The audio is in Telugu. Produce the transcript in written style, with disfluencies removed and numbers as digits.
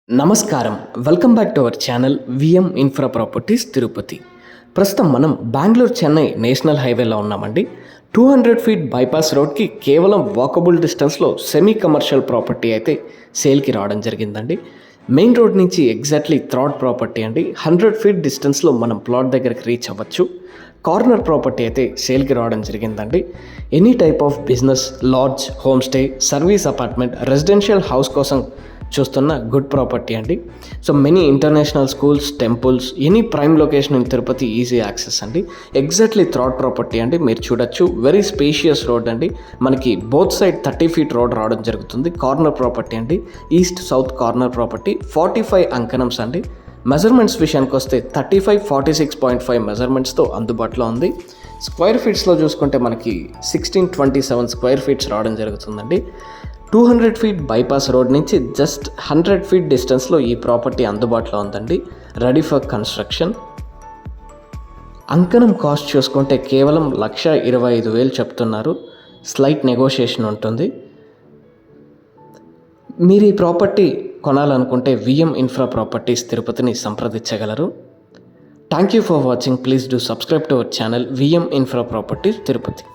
నమస్కారం. Welcome back to our channel VM infra properties Tirupati. ప్రస్తుతం మనం బెంగళూరు చెన్నై నేషనల్ హైవేలో ఉన్నామండి. 200 ఫీట్ బైపాస్ రోడ్కి కేవలం వాకబుల్ డిస్టెన్స్లో సెమీ కమర్షియల్ ప్రాపర్టీ అయితే సేల్కి రావడం జరిగిందండి. మెయిన్ రోడ్ నుంచి ఎగ్జాక్ట్లీ థర్డ్ ప్రాపర్టీ అండి. 100 ఫీట్ డిస్టెన్స్లో మనం ప్లాట్ దగ్గరికి రీచ్ అవ్వచ్చు. కార్నర్ ప్రాపర్టీ అయితే సేల్కి రావడం జరిగిందండి. Any type of business, lodge, home stay, service apartment, residential house కోసం చూస్తున్న గుడ్ ప్రాపర్టీ అండి. So many international schools, temples, any prime location in Tirupati, easy access అండి. ఎగ్జాక్ట్లీ థర్డ్ ప్రాపర్టీ అండి. మీరు చూడొచ్చు, వెరీ స్పేషియస్ రోడ్ అండి. మనకి బోత్ సైడ్ 30 ఫీట్ రోడ్ రావడం జరుగుతుంది. కార్నర్ ప్రాపర్టీ అండి. East south corner property. 45 అంకణమ్స్ అండి. మెజర్మెంట్స్ విషయానికి వస్తే 35, 46.5 మెజర్మెంట్స్తో అందుబాటులో ఉంది. స్క్వేర్ ఫీట్స్లో చూసుకుంటే మనకి 1627 స్క్వేర్ ఫీట్స్ రావడం జరుగుతుందండి. 200 ఫీట్ బైపాస్ రోడ్ నుంచి జస్ట్ 100 ఫీట్ డిస్టెన్స్లో ఈ ప్రాపర్టీ అందుబాటులో ఉందండి. Ready for construction. అంకణం కాస్ట్ చూసుకుంటే కేవలం 1,25,000 చెప్తున్నారు. స్లైట్ నెగోషియేషన్ ఉంటుంది. మీరు ఈ ప్రాపర్టీ కొనాలనుకుంటే విఎం ఇన్ఫ్రా ప్రాపర్టీస్ తిరుపతిని సంప్రదించగలరు. Thank you for watching. Please do subscribe to our channel VM infra properties Tirupati.